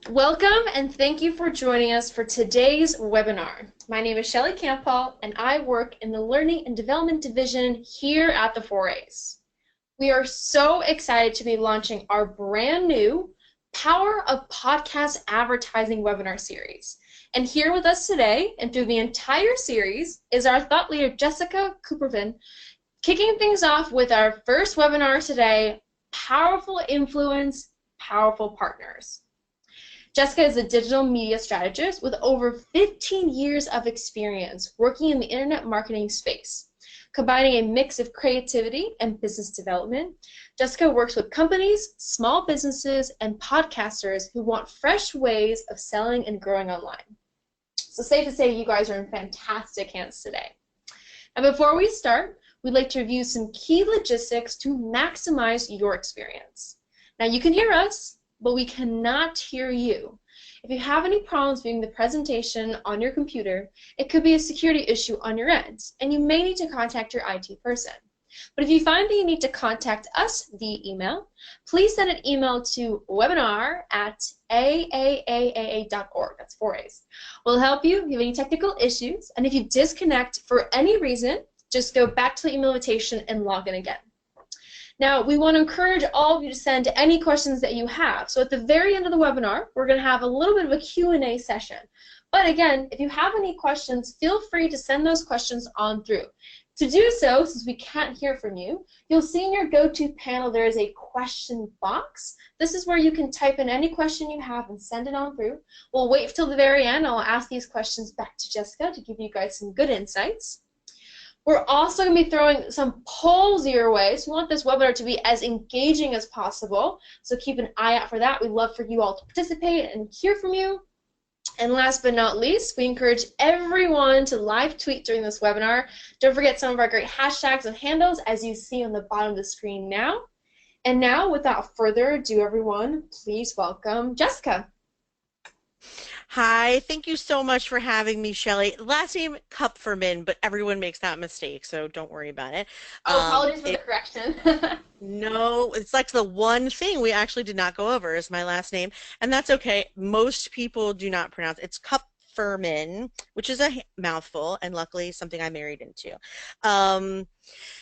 Welcome and thank you for joining us for today's webinar. My name is Shelly Campbell and I work in the Learning and Development Division here at the 4As. We are so excited to be launching our brand new Power of Podcast Advertising webinar series. And here with us today and through the entire series is our thought leader Jessica Kupferman, kicking things off with our first webinar today, Powerful Influence, Powerful Partners. Jessica is a digital media strategist with over 15 years of experience working in the internet marketing space. Combining a mix of creativity and business development, Jessica works with companies, small businesses, and podcasters who want fresh ways of selling and growing online. So safe to say you guys are in fantastic hands today. And before we start, we'd like to review some key logistics to maximize your experience. Now you can hear us, but we cannot hear you. If you have any problems viewing the presentation on your computer, it could be a security issue on your end, and you may need to contact your IT person. But if you find that you need to contact us via email, please send an email to webinar@aaaa.org. That's 4As. We'll help you if you have any technical issues, and if you disconnect for any reason, just go back to the email invitation and log in again. Now, we want to encourage all of you to send any questions that you have. So at the very end of the webinar, we're going to have a little bit of a Q&A session. But again, if you have any questions, feel free to send those questions on through. To do so, since we can't hear from you, you'll see in your go-to panel there is a question box. This is where you can type in any question you have and send it on through. We'll wait till the very end. I'll ask these questions back to Jessica to give you guys some good insights. We're also going to be throwing some polls your way, so we want this webinar to be as engaging as possible, so keep an eye out for that. We'd love for you all to participate and hear from you. And last but not least, we encourage everyone to live tweet during this webinar. Don't forget some of our great hashtags and handles as you see on the bottom of the screen now. And now, without further ado, everyone, please welcome Jessica. Hi, thank you so much for having me, Shelly. Last name Kupferman, but everyone makes that mistake, so don't worry about it. Apologies for the correction. No, it's like the one thing we actually did not go over is my last name, and that's okay. Most people do not pronounce it. It's Kupferman, which is a mouthful, and luckily something I married into.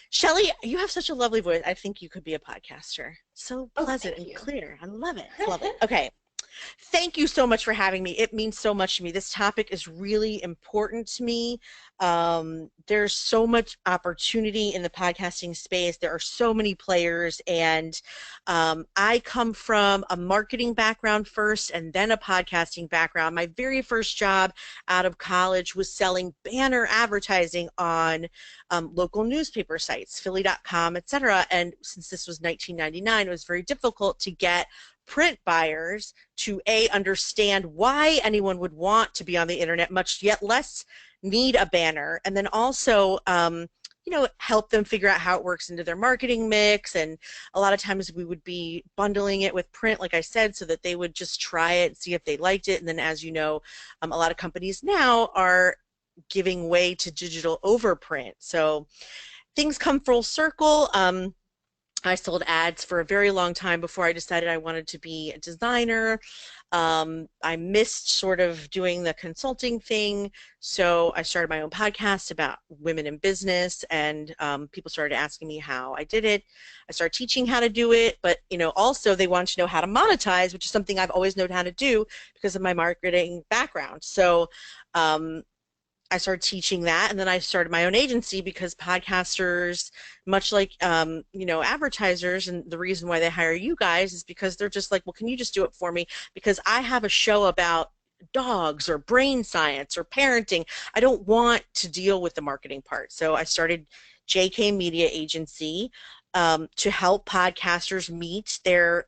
Shelly, you have such a lovely voice. I think you could be a podcaster. So pleasant and clear. I love it. Love it. Okay. Thank you so much for having me. It means so much to me. This topic is really important to me. There's so much opportunity in the podcasting space. There are so many players, and I come from a marketing background first and then a podcasting background. My very first job out of college was selling banner advertising on local newspaper sites, Philly.com, etc. And since this was 1999, it was very difficult to get print buyers to understand why anyone would want to be on the internet, much yet less need a banner, and then also help them figure out how it works into their marketing mix. And a lot of times we would be bundling it with print, like I said, so that they would just try it and see if they liked it. And then, as you know, a lot of companies now are giving way to digital over print, so things come full circle. I sold ads for a very long time before I decided I wanted to be a designer. I missed sort of doing the consulting thing, so I started my own podcast about women in business, and people started asking me how I did it. I started teaching how to do it, but also they wanted to know how to monetize, which is something I've always known how to do because of my marketing background. So I started teaching that, and then I started my own agency because podcasters, much like advertisers, and the reason why they hire you guys is because they're just like, well, can you just do it for me? Because I have a show about dogs or brain science or parenting. I don't want to deal with the marketing part. So I started JK Media Agency to help podcasters meet their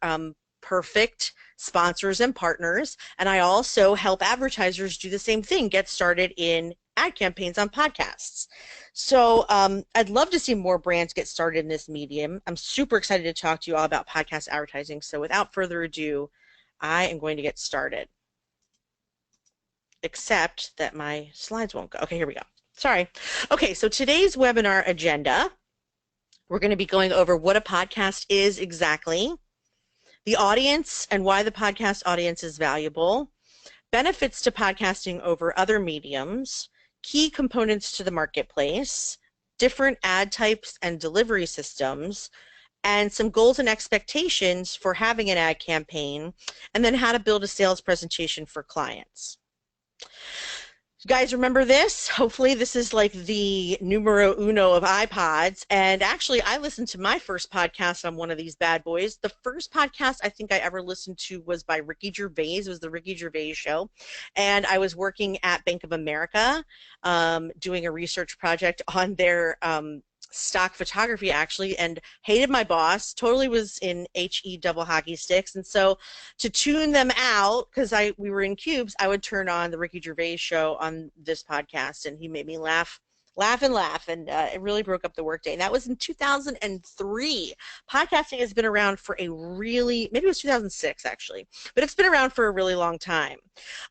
perfect sponsors and partners, and I also help advertisers do the same thing, get started in ad campaigns on podcasts. So I'd love to see more brands get started in this medium. I'm super excited to talk to you all about podcast advertising. So without further ado, I am going to get started. Except that my slides won't go. Okay, here we go. Sorry. Okay, so today's webinar agenda, we're going to be going over what a podcast is exactly, the audience and why the podcast audience is valuable, benefits to podcasting over other mediums, key components to the marketplace, different ad types and delivery systems, and some goals and expectations for having an ad campaign, and then how to build a sales presentation for clients. You guys remember this? Hopefully this is like the numero uno of iPods. And actually, I listened to my first podcast on one of these bad boys. The first podcast I think I ever listened to was by Ricky Gervais. It was the Ricky Gervais Show. And I was working at Bank of America doing a research project on their stock photography, actually, and hated my boss, totally was in HE double hockey sticks. And so to tune them out, because we were in cubes, I would turn on the Ricky Gervais Show on this podcast, and he made me laugh, and it really broke up the workday. And that was in 2003. Podcasting has been around for maybe it was 2006 actually, but it's been around for a really long time.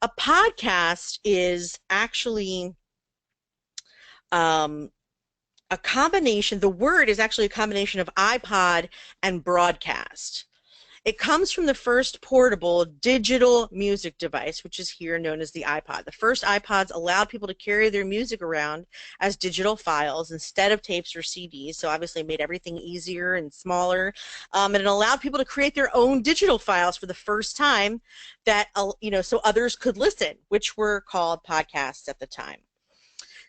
A podcast is actually a combination, the word is actually a combination of iPod and broadcast. It comes from the first portable digital music device, which is here known as the iPod. The first iPods allowed people to carry their music around as digital files instead of tapes or CDs, so obviously it made everything easier and smaller, and it allowed people to create their own digital files for the first time that, so others could listen, which were called podcasts at the time.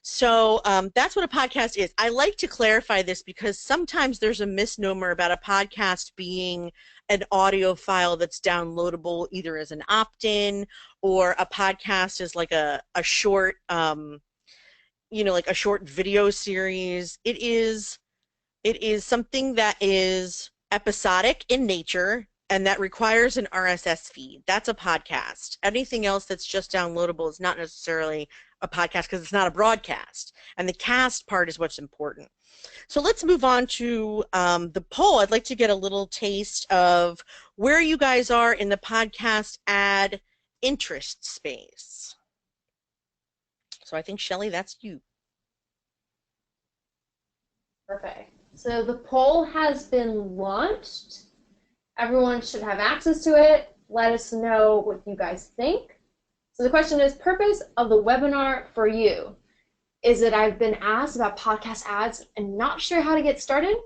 So that's what a podcast is. I like to clarify this because sometimes there's a misnomer about a podcast being an audio file that's downloadable either as an opt-in, or a podcast is like a short, like a short video series. It is something that is episodic in nature and that requires an RSS feed. That's a podcast. Anything else that's just downloadable is not necessarily a podcast because it's not a broadcast. And the cast part is what's important. So let's move on to the poll. I'd like to get a little taste of where you guys are in the podcast ad interest space. So I think, Shelley, that's you. Perfect. So the poll has been launched. Everyone should have access to it. Let us know what you guys think. So the question is, purpose of the webinar for you. Is it I've been asked about podcast ads and not sure how to get started?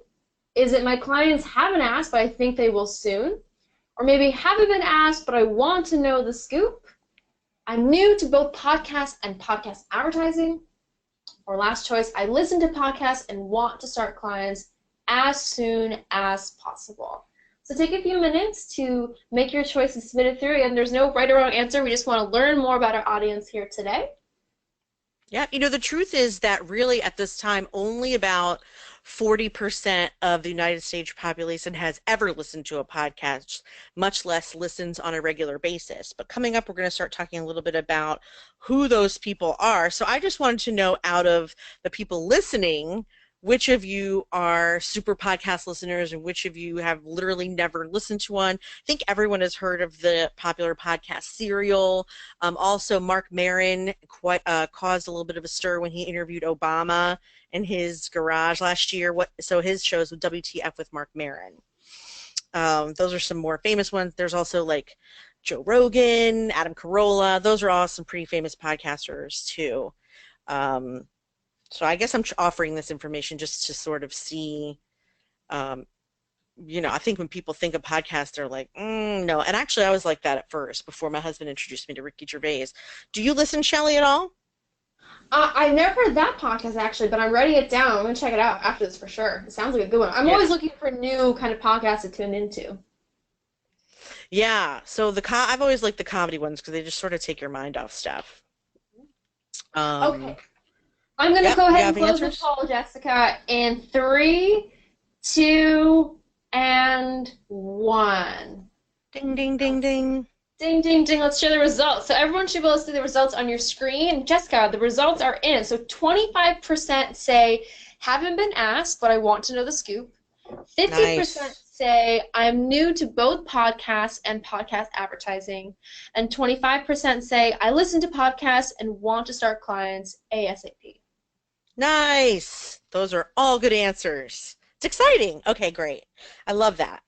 Is it my clients haven't asked but I think they will soon? Or maybe haven't been asked but I want to know the scoop? I'm new to both podcasts and podcast advertising. Or last choice, I listen to podcasts and want to start clients as soon as possible. So take a few minutes to make your choice and submit it through, and there's no right or wrong answer. We just want to learn more about our audience here today. Yeah, the truth is that really at this time only about 40% of the United States population has ever listened to a podcast, much less listens on a regular basis. But coming up, we're going to start talking a little bit about who those people are. So I just wanted to know, out of the people listening, which of you are super podcast listeners and which of you have literally never listened to one. I think everyone has heard of the popular podcast Serial. Also, Mark Maron caused a little bit of a stir when he interviewed Obama in his garage last year. So his shows with WTF with Mark Maron. Those are some more famous ones. There's also like Joe Rogan, Adam Carolla. Those are all some pretty famous podcasters too. So I guess I'm offering this information just to sort of see, I think when people think of podcasts, they're like, no. And actually, I was like that at first before my husband introduced me to Ricky Gervais. Do you listen, Shelley, at all? I've never heard that podcast, actually, but I'm writing it down. I'm going to check it out after this for sure. It sounds like a good one. I'm always looking for new kind of podcasts to tune into. Yeah, so I've always liked the comedy ones because they just sort of take your mind off stuff. Okay. I'm going to go ahead and close the poll, Jessica, in 3, 2, and 1. Ding, ding, ding, ding. Ding, ding, ding. Let's share the results. So everyone should be able to see the results on your screen. Jessica, the results are in. So 25% say, haven't been asked, but I want to know the scoop. 50% say, I'm new to both podcasts and podcast advertising. And 25% say, I listen to podcasts and want to start clients ASAP. Nice. Those are all good answers. It's exciting. Okay, great. I love that.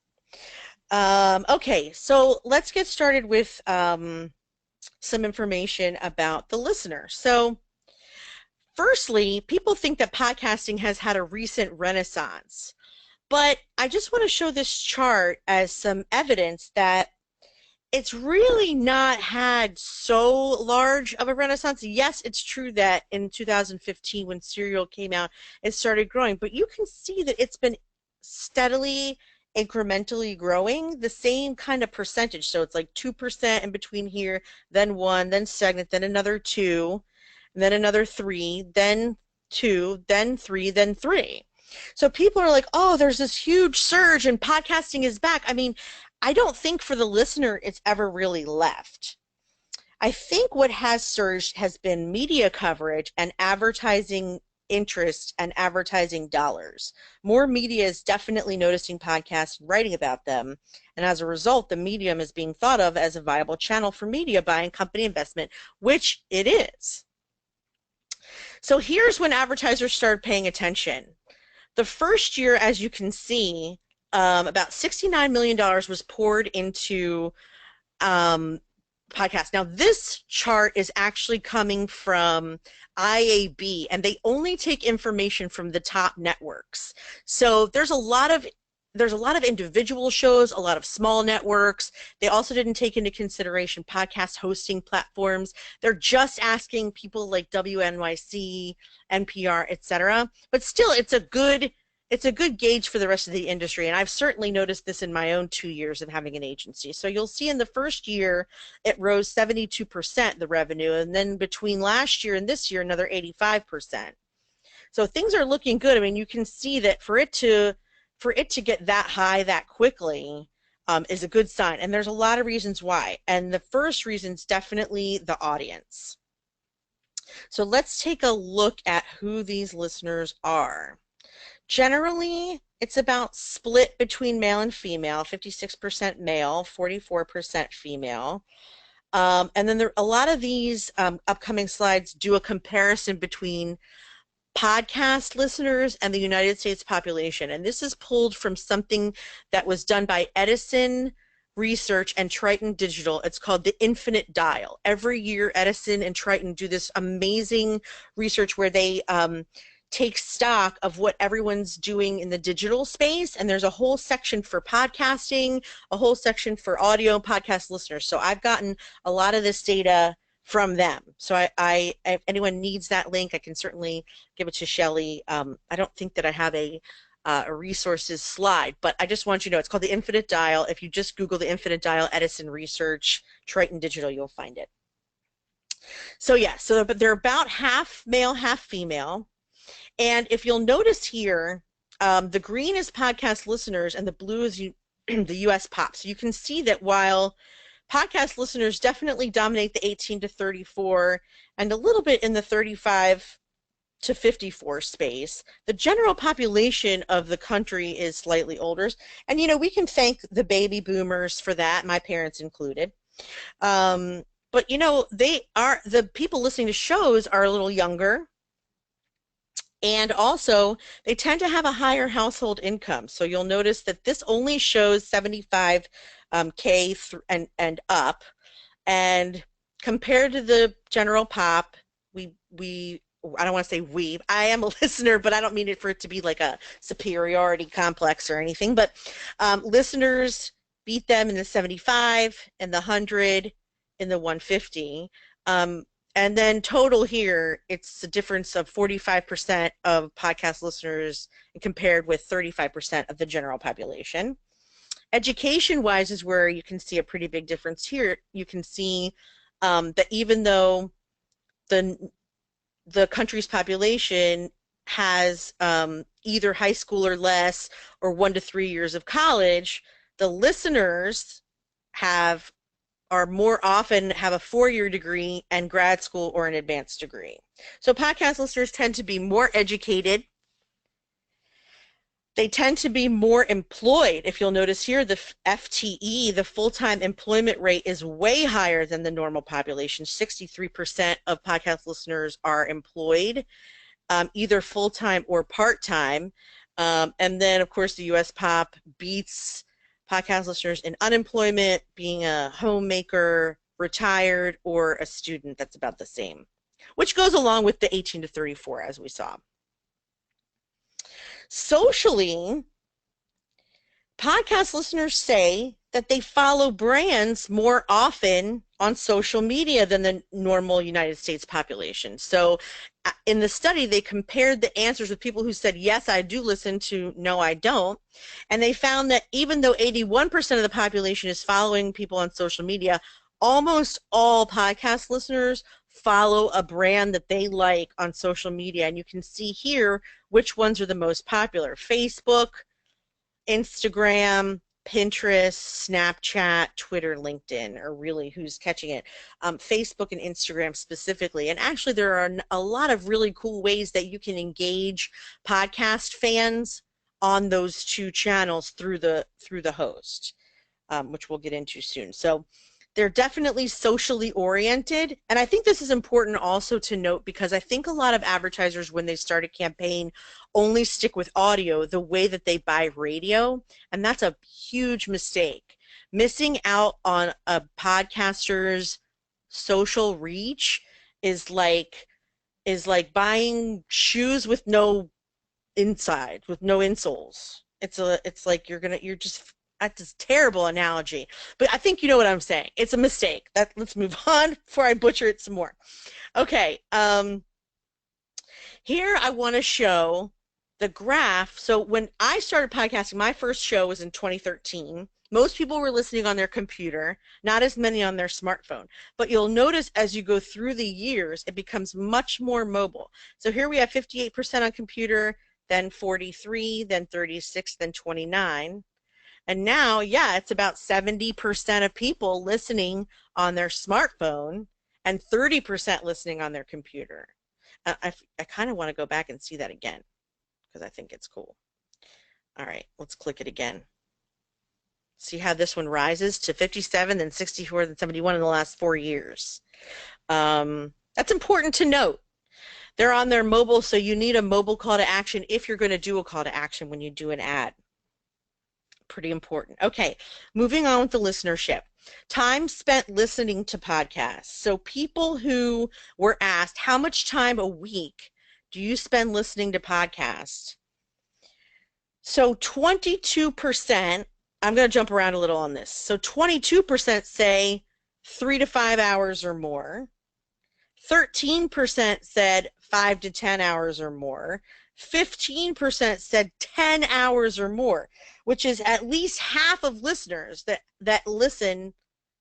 Okay, so let's get started with some information about the listener. So, firstly, people think that podcasting has had a recent renaissance, but I just want to show this chart as some evidence that it's really not had so large of a renaissance. Yes, it's true that in 2015 when Serial came out, it started growing, but you can see that it's been steadily, incrementally growing the same kind of percentage. So it's like 2% in between here, then 1, then stagnant, then another 2, then another 3, then 2, then 3, then 3. So people are like, oh, there's this huge surge and podcasting is back. I mean, I don't think for the listener it's ever really left. I think what has surged has been media coverage and advertising interest and advertising dollars. More media is definitely noticing podcasts and writing about them. And as a result, the medium is being thought of as a viable channel for media buying company investment, which it is. So here's when advertisers started paying attention. The first year, as you can see, about $69 million was poured into podcasts. Now, this chart is actually coming from IAB, and they only take information from the top networks. So there's a lot of individual shows, a lot of small networks. They also didn't take into consideration podcast hosting platforms. They're just asking people like WNYC, NPR, etc. But still, it's a good gauge for the rest of the industry, and I've certainly noticed this in my own 2 years of having an agency. So you'll see in the first year it rose 72% the revenue, and then between last year and this year another 85%. So things are looking good. I mean, you can see that for it to get that high that quickly is a good sign, and there's a lot of reasons why. And the first reason is definitely the audience. So let's take a look at who these listeners are. Generally, it's about split between male and female, 56% male, 44% female. And then a lot of these upcoming slides do a comparison between podcast listeners and the United States population. And this is pulled from something that was done by Edison Research and Triton Digital. It's called the Infinite Dial. Every year, Edison and Triton do this amazing research where they take stock of what everyone's doing in the digital space, and there's a whole section for podcasting, a whole section for audio podcast listeners. So I've gotten a lot of this data from them. So if anyone needs that link, I can certainly give it to Shelley. I don't think that I have a resources slide, but I just want you to know it's called the Infinite Dial. If you just Google the Infinite Dial, Edison Research, Triton Digital, you'll find it. So yeah, but they're about half male, half female. And if you'll notice here, the green is podcast listeners and the blue is the U.S. pop. So you can see that while podcast listeners definitely dominate the 18 to 34 and a little bit in the 35 to 54 space, the general population of the country is slightly older. And, you know, we can thank the baby boomers for that, my parents included. But, you know, the people listening to shows are a little younger. And also, they tend to have a higher household income. So you'll notice that this only shows 75K and up. And compared to the general pop, I don't want to say I am a listener, but I don't mean it for it to be like a superiority complex or anything. But listeners beat them in the 75, in the 100, in the 150. And then total here, it's a difference of 45% of podcast listeners compared with 35% of the general population. Education-wise is where you can see a pretty big difference here. You can see that even though the country's population has either high school or less or 1 to 3 years of college, the listeners are more often have a 4-year degree and grad school or an advanced degree. So podcast listeners tend to be more educated. They tend to be more employed. If you'll notice here, the FTE, the full-time employment rate, is way higher than the normal population. 63% of podcast listeners are employed, either full-time or part-time. And then, of course, the U.S. pop beats podcast listeners in unemployment, being a homemaker, retired, or a student. That's about the same, which goes along with the 18 to 34, as we saw. Socially, podcast listeners say that they follow brands more often on social media than the normal United States population. So in the study, they compared the answers of people who said, yes, I do listen, to no, I don't. And they found that even though 81% of the population is following people on social media, almost all podcast listeners follow a brand that they like on social media. And you can see here which ones are the most popular. Facebook, Instagram, Pinterest, Snapchat, Twitter, LinkedIn are really who's catching it. Facebook and Instagram specifically. And actually there are a lot of really cool ways that you can engage podcast fans on those two channels through the host, which we'll get into soon. So they're definitely socially oriented. And I think this is important also to note, because I think a lot of advertisers, when they start a campaign, only stick with audio the way that they buy radio. And that's a huge mistake. Missing out on a podcaster's social reach is like buying shoes with no inside, with no insoles. It's like you're just, that's a terrible analogy, but I think you know what I'm saying. It's a mistake. Let's move on before I butcher it some more. Okay, here I want to show the graph. So when I started podcasting, my first show was in 2013. Most people were listening on their computer, not as many on their smartphone. But you'll notice as you go through the years, it becomes much more mobile. So here we have 58% on computer, then 43, then 36, then 29. And now, yeah, it's about 70% of people listening on their smartphone and 30% listening on their computer. I kind of want to go back and see that again because I think it's cool. All right, let's click it again. See how this one rises to 57, then 64, then 71 in the last 4 years. That's important to note. They're on their mobile, so you need a mobile call to action if you're going to do a call to action when you do an ad. Pretty important. Okay, moving on with the listenership. Time spent listening to podcasts. So people who were asked, how much time a week do you spend listening to podcasts? So 22%, I'm going to jump around a little on this. So 22% say 3 to 5 hours or more. 13% said 5 to 10 hours or more. 15% said 10 hours or more, which is at least half of listeners that listen,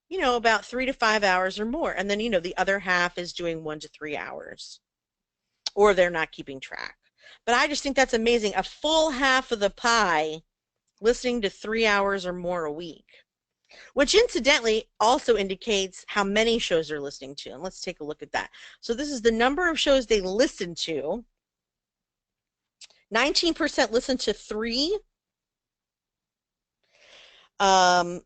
you know, about 3 to 5 hours or more. And then, you know, the other half is doing 1 to 3 hours, or they're not keeping track. But I just think that's amazing. A full half of the pie listening to 3 hours or more a week, which incidentally also indicates how many shows they're listening to. And let's take a look at that. So this is the number of shows they listen to. 19% listen to 3. 20%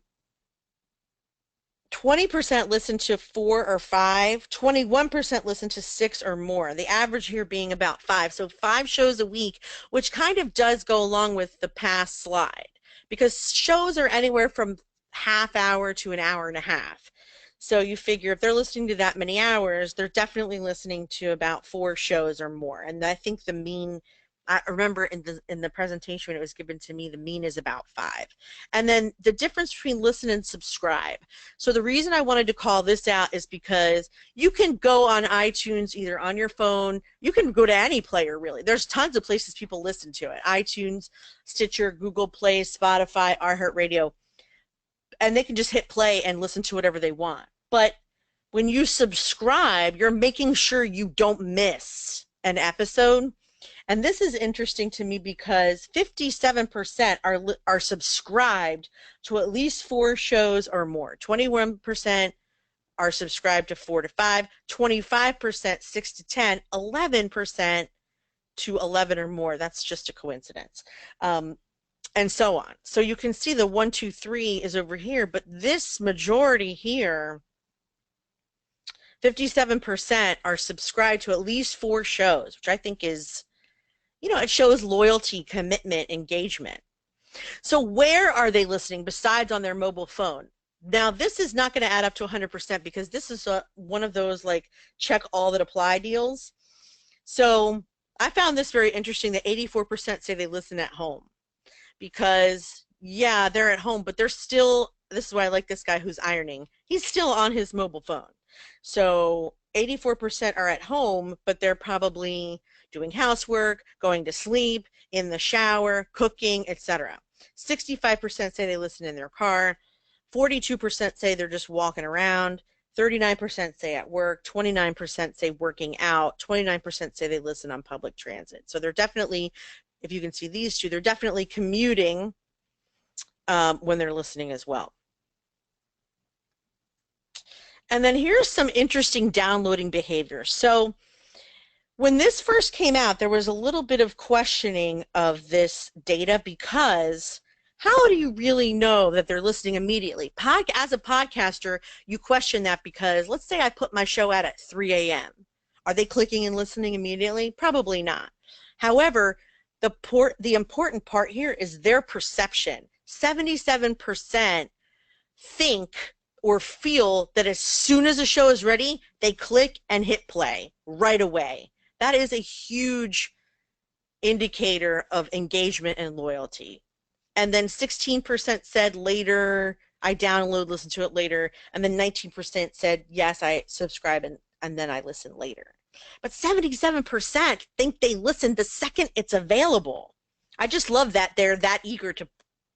listen to 4 or 5. 21% listen to 6 or more. The average here being about 5. So 5 shows a week, which kind of does go along with the past slide, because shows are anywhere from half hour to an hour and a half. So you figure if they're listening to that many hours, they're definitely listening to about 4 shows or more. And I think the mean, I remember in the presentation when it was given to me, the mean is about 5. And then the difference between listen and subscribe. So the reason I wanted to call this out is because you can go on iTunes either on your phone, you can go to any player really. There's tons of places people listen to it. iTunes, Stitcher, Google Play, Spotify, iHeartRadio. And they can just hit play and listen to whatever they want. But when you subscribe, you're making sure you don't miss an episode. And this is interesting to me because 57% are subscribed to at least 4 shows or more. 21% are subscribed to 4 to 5, 25% 6 to 10, 11% to 11 or more. That's just a coincidence. And so on. So you can see the 1, 2, 3 is over here, but this majority here, 57% are subscribed to at least 4 shows, which I think is, you know, it shows loyalty, commitment, engagement. So where are they listening besides on their mobile phone? Now, this is not going to add up to 100% because this is one of those like check all that apply deals. So I found this very interesting that 84% say they listen at home because, yeah, they're at home, but they're still, this is why I like this guy who's ironing. He's still on his mobile phone. So 84% are at home, but they're probably doing housework, going to sleep, in the shower, cooking, etc. 65% say they listen in their car. 42% say they're just walking around. 39% say at work. 29% say working out. 29% say they listen on public transit. So they're definitely, if you can see these two, they're definitely commuting when they're listening as well. And then here's some interesting downloading behavior. So when this first came out, there was a little bit of questioning of this data because how do you really know that they're listening immediately? As a podcaster, you question that because let's say I put my show out at 3 a.m. Are they clicking and listening immediately? Probably not. However, the important part here is their perception. 77% think or feel that as soon as a show is ready, they click and hit play right away. That is a huge indicator of engagement and loyalty. And then 16% said later, I download, listen to it later. And then 19% said, yes, I subscribe and then I listen later. But 77% think they listen the second it's available. I just love that they're that eager to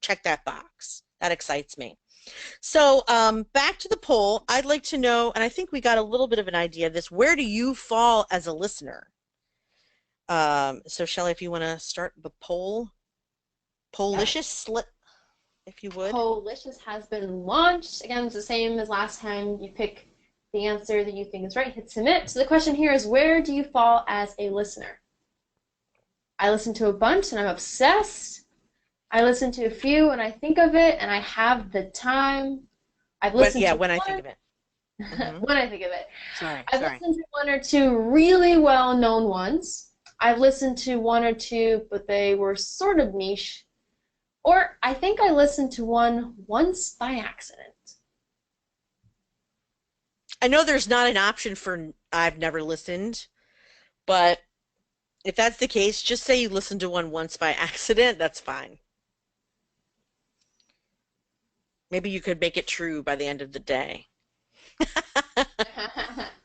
check that box. That excites me. So back to the poll, I'd like to know, and I think we got a little bit of an idea of this, where do you fall as a listener? So Shelley, if you want to start the poll, Pollicious, if you would. Pollicious has been launched. Again, it's the same as last time. You pick the answer that you think is right, hit submit. So the question here is, where do you fall as a listener? I listen to a bunch and I'm obsessed. I listen to a few and I think of it and I have the time. I've listened to when I think of it. Mm-hmm. When I think of it. Sorry. Listened to one or two really well-known ones. I've listened to one or two, but they were sort of niche. Or I think I listened to one once by accident. I know there's not an option for I've never listened, but if that's the case, just say you listened to one once by accident. That's fine. Maybe you could make it true by the end of the day.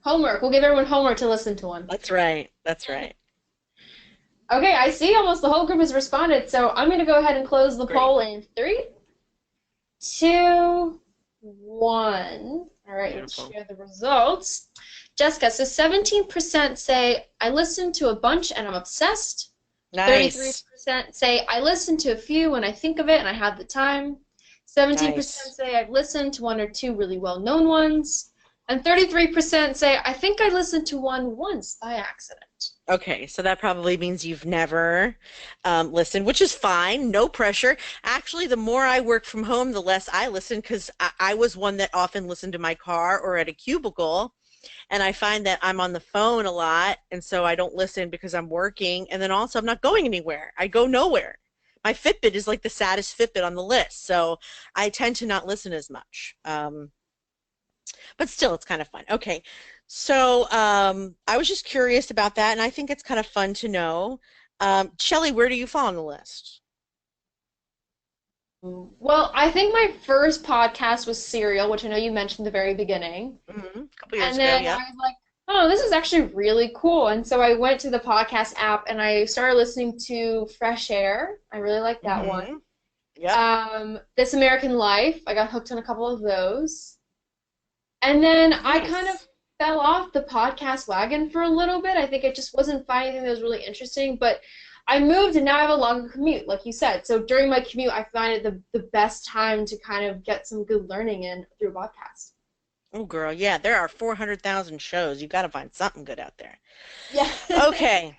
Homework. We'll give everyone homework to listen to one. That's right. That's right. Okay, I see almost the whole group has responded, so I'm going to go ahead and close the poll in 3, 2, 1. All right, let's share the results. Jessica, so 17% say, I listen to a bunch and I'm obsessed. Nice. 33% say, I listen to a few when I think of it and I have the time. 17% say, I've listened to one or two really well-known ones. And 33% say, I think I listened to one once by accident. Okay, so that probably means you've never listened, which is fine, no pressure. Actually, the more I work from home, the less I listen because I was one that often listened to my car or at a cubicle, and I find that I'm on the phone a lot, and so I don't listen because I'm working, and then also I'm not going anywhere. I go nowhere. My Fitbit is like the saddest Fitbit on the list, so I tend to not listen as much. But still, it's kind of fun. Okay, so I was just curious about that, and I think it's kind of fun to know. Shelley, where do you fall on the list? Well, I think my first podcast was Serial, which I know you mentioned at the very beginning. Mm-hmm. A couple years ago, yeah. I was like, oh, this is actually really cool. And so I went to the podcast app and I started listening to Fresh Air. I really like that one. Yeah. This American Life. I got hooked on a couple of those. And then I kind of fell off the podcast wagon for a little bit. I think I just wasn't finding anything that was really interesting. But I moved and now I have a longer commute, like you said. So during my commute, I find it the best time to kind of get some good learning in through a podcast. Oh, girl, yeah, there are 400,000 shows. You've got to find something good out there. Yeah. Okay.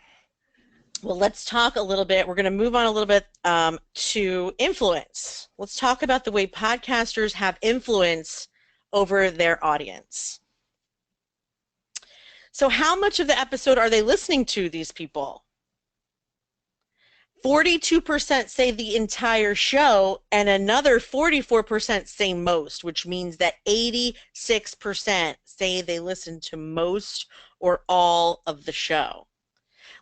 Well, let's talk a little bit. We're going to move on a little bit to influence. Let's talk about the way podcasters have influence over their audience. So how much of the episode are they listening to, these people? 42% say the entire show, and another 44% say most, which means that 86% say they listen to most or all of the show.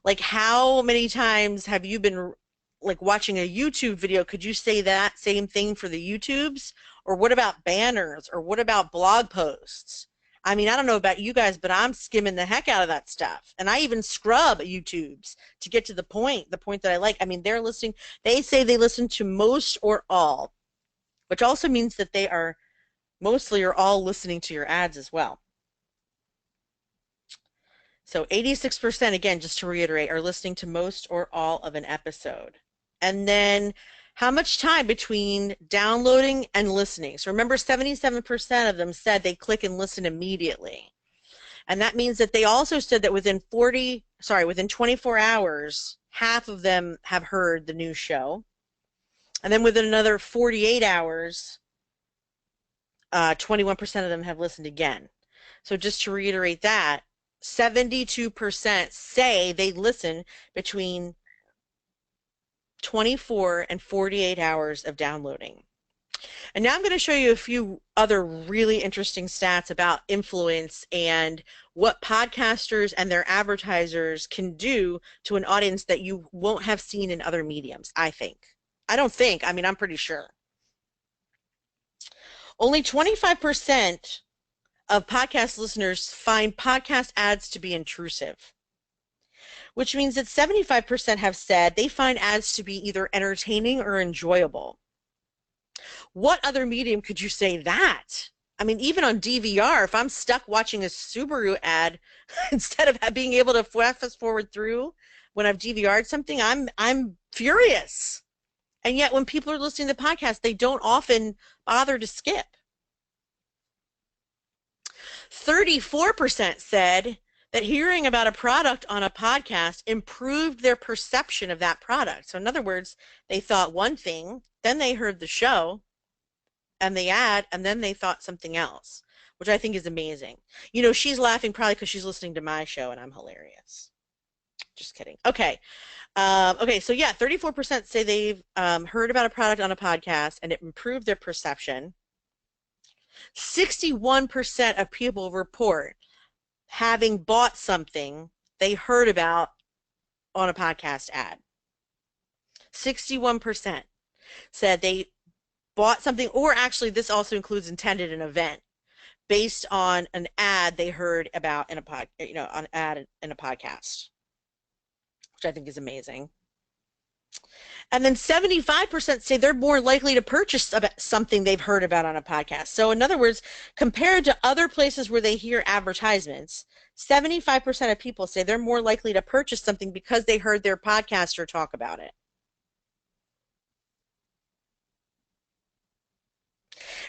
Like, how many times have you been like watching a YouTube video? Could you say that same thing for the YouTubes? Or what about banners? Or what about blog posts? I mean, I don't know about you guys, but I'm skimming the heck out of that stuff. And I even scrub YouTubes to get to the point that I like. I mean, they say they listen to most or all, which also means that they are mostly or all listening to your ads as well. So 86%, again, just to reiterate, are listening to most or all of an episode. And then how much time between downloading and listening? So remember, 77% of them said they click and listen immediately. And that means that they also said that within 24 hours, half of them have heard the new show. And then within another 48 hours, 21% of them have listened again. So just to reiterate that, 72% say they listen between 24 and 48 hours of downloading. And now I'm going to show you a few other really interesting stats about influence and what podcasters and their advertisers can do to an audience that you won't have seen in other mediums, I think. I mean, I'm pretty sure. Only 25% of podcast listeners find podcast ads to be intrusive, which means that 75% have said they find ads to be either entertaining or enjoyable. What other medium could you say that? I mean, even on DVR, if I'm stuck watching a Subaru ad, instead of being able to fast forward through when I've DVR'd something, I'm furious. And yet when people are listening to podcasts, they don't often bother to skip. 34% said that hearing about a product on a podcast improved their perception of that product. So in other words, they thought one thing, then they heard the show and the ad, and then they thought something else, which I think is amazing. You know, she's laughing probably because she's listening to my show and I'm hilarious. Just kidding. Okay. So yeah, 34% say they've heard about a product on a podcast and it improved their perception. 61% of people report having bought something they heard about on a podcast ad. 61% said they bought something, or actually this also includes attended an event based on an ad they heard about in a podcast, which I think is amazing. And then 75% say they're more likely to purchase something they've heard about on a podcast. So in other words, compared to other places where they hear advertisements, 75% of people say they're more likely to purchase something because they heard their podcaster talk about it.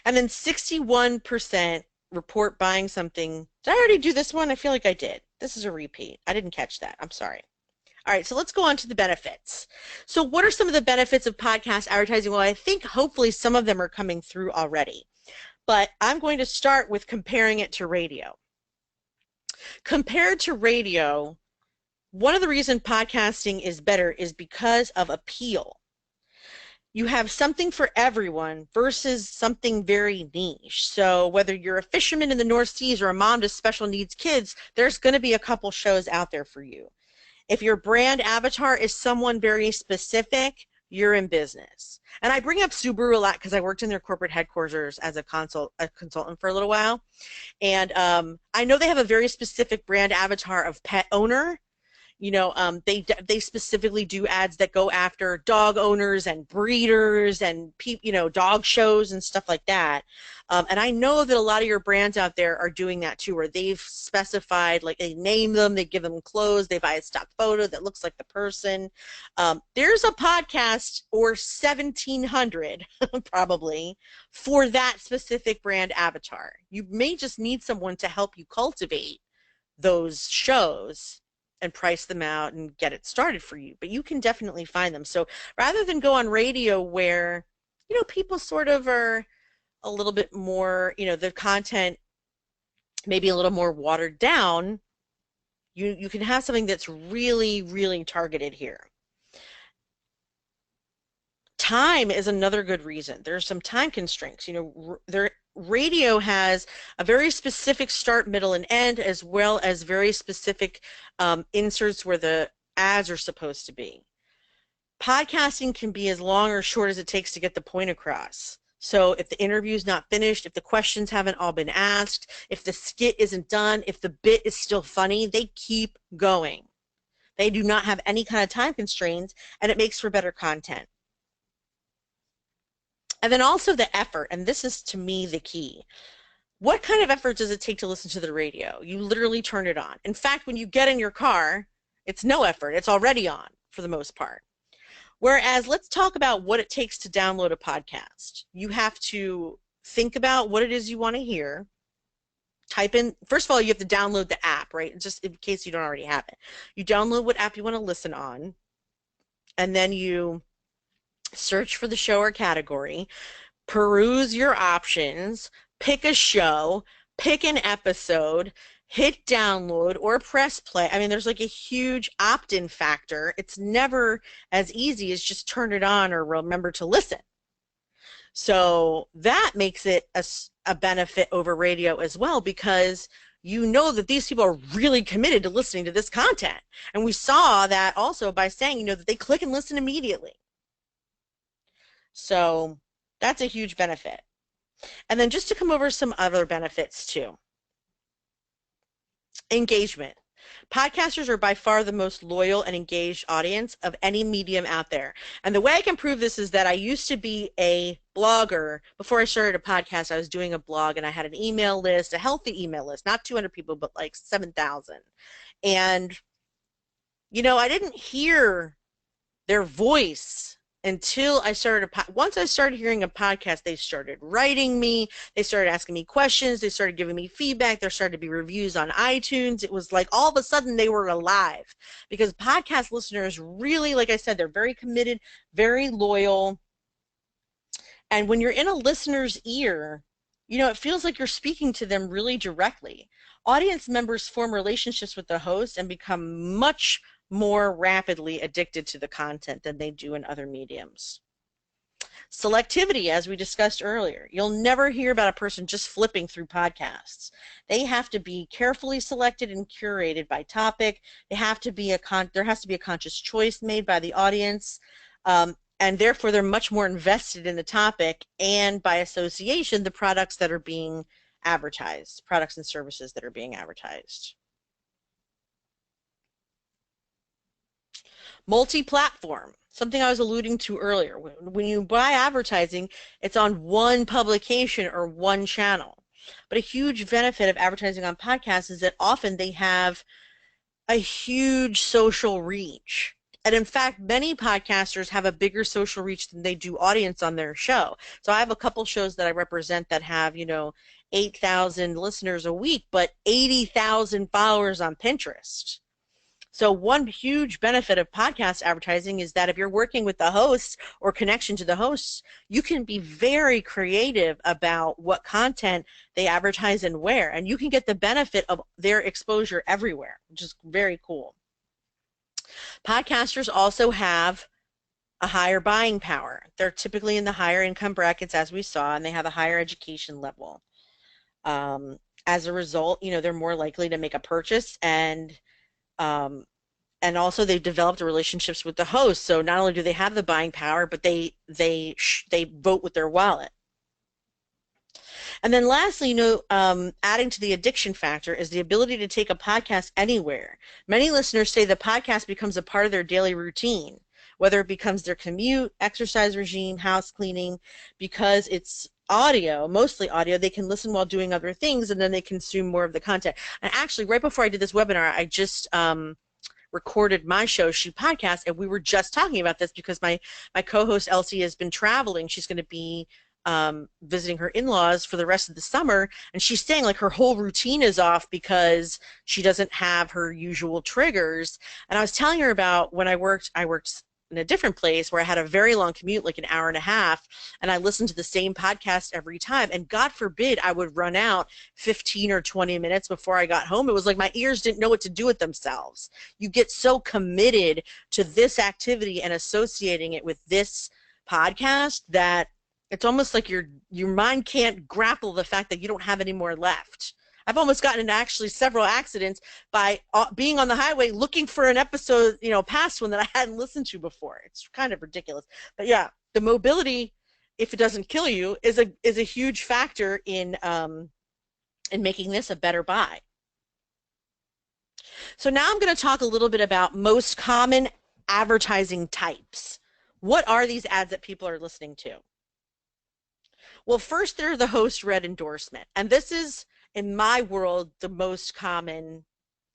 And then 61% report buying something. Did I already do this one? I feel like I did. This is a repeat. I didn't catch that. I'm sorry. All right, so let's go on to the benefits. So what are some of the benefits of podcast advertising? Well, I think hopefully some of them are coming through already. But I'm going to start with comparing it to radio. Compared to radio, one of the reasons podcasting is better is because of appeal. You have something for everyone versus something very niche. So whether you're a fisherman in the North Seas or a mom to special needs kids, there's going to be a couple shows out there for you. If your brand avatar is someone very specific, you're in business. And I bring up Subaru a lot because I worked in their corporate headquarters as a consultant for a little while. And I know they have a very specific brand avatar of pet owner. You know, they specifically do ads that go after dog owners and breeders and dog shows and stuff like that. And I know that a lot of your brands out there are doing that too, where they've specified, like they name them, they give them clothes, they buy a stock photo that looks like the person. There's a podcast or 1,700 probably for that specific brand avatar. You may just need someone to help you cultivate those shows and price them out and get it started for you, but you can definitely find them. So rather than go on radio where, people sort of are a little bit more, the content maybe a little more watered down, you can have something that's really, really targeted here. Time is another good reason. There's some time constraints. Radio has a very specific start, middle, and end, as well as very specific inserts where the ads are supposed to be. Podcasting can be as long or short as it takes to get the point across. So if the interview is not finished, if the questions haven't all been asked, if the skit isn't done, if the bit is still funny, they keep going. They do not have any kind of time constraints, and it makes for better content. And then also the effort, and this is to me the key. What kind of effort does it take to listen to the radio? You literally turn it on. In fact, when you get in your car, it's no effort. It's already on for the most part. Whereas, let's talk about what it takes to download a podcast. You have to think about what it is you want to hear. Type in, first of all, you have to download the app, right? Just in case you don't already have it. You download what app you want to listen on, and then you search for the show or category, peruse your options, pick a show, pick an episode, hit download or press play. I mean, there's like a huge opt-in factor. It's never as easy as just turn it on or remember to listen. So that makes it a benefit over radio as well, because you know that these people are really committed to listening to this content. And we saw that also by saying, that they click and listen immediately. So that's a huge benefit. And then just to come over some other benefits too. Engagement. Podcasters are by far the most loyal and engaged audience of any medium out there. And the way I can prove this is that I used to be a blogger. Before I started a podcast, I was doing a blog, and I had an email list, a healthy email list, not 200 people, but like 7,000. And, I didn't hear their voice until I started once I started hearing a podcast. They started writing me, they started asking me questions, they started giving me feedback, there started to be reviews on iTunes. It was like all of a sudden they were alive, because podcast listeners really, like I said, they're very committed, very loyal. And when you're in a listener's ear, it feels like you're speaking to them really directly. Audience members form relationships with the host and become much more rapidly addicted to the content than they do in other mediums. Selectivity, as we discussed earlier. You'll never hear about a person just flipping through podcasts. They have to be carefully selected and curated by topic. There has to be a conscious choice made by the audience, and therefore they're much more invested in the topic, and by association, the products that are being advertised, products and services that are being advertised. Multi-platform, something I was alluding to earlier. When you buy advertising, it's on one publication or one channel. But a huge benefit of advertising on podcasts is that often they have a huge social reach. And in fact, many podcasters have a bigger social reach than they do audience on their show. So I have a couple shows that I represent that have, 8,000 listeners a week, but 80,000 followers on Pinterest. So one huge benefit of podcast advertising is that if you're working with the hosts or connection to the hosts, you can be very creative about what content they advertise and where, and you can get the benefit of their exposure everywhere, which is very cool. Podcasters also have a higher buying power. They're typically in the higher income brackets, as we saw, and they have a higher education level. As a result, they're more likely to make a purchase, and also they've developed relationships with the host. So not only do they have the buying power, but they vote with their wallet. And then lastly, adding to the addiction factor is the ability to take a podcast anywhere. Many listeners say the podcast becomes a part of their daily routine, whether it becomes their commute, exercise regime, house cleaning, because it's audio, mostly audio. They can listen while doing other things, and then they consume more of the content. And actually, right before I did this webinar, I just recorded my show, She Podcast, and we were just talking about this because my co-host Elsie has been traveling. She's going to be visiting her in-laws for the rest of the summer, and she's saying like her whole routine is off because she doesn't have her usual triggers. And I was telling her about when I worked in a different place where I had a very long commute, like an hour and a half, and I listened to the same podcast every time, and God forbid I would run out 15 or 20 minutes before I got home. It was like my ears didn't know what to do with themselves. You get so committed to this activity and associating it with this podcast that it's almost like your mind can't grapple the fact that you don't have any more left. I've almost gotten into actually several accidents by being on the highway looking for an episode, past one that I hadn't listened to before. It's kind of ridiculous. But yeah, the mobility, if it doesn't kill you, is a huge factor in making this a better buy. So now I'm going to talk a little bit about most common advertising types. What are these ads that people are listening to? Well, first, they're the host-read endorsement, and this is, in my world, the most common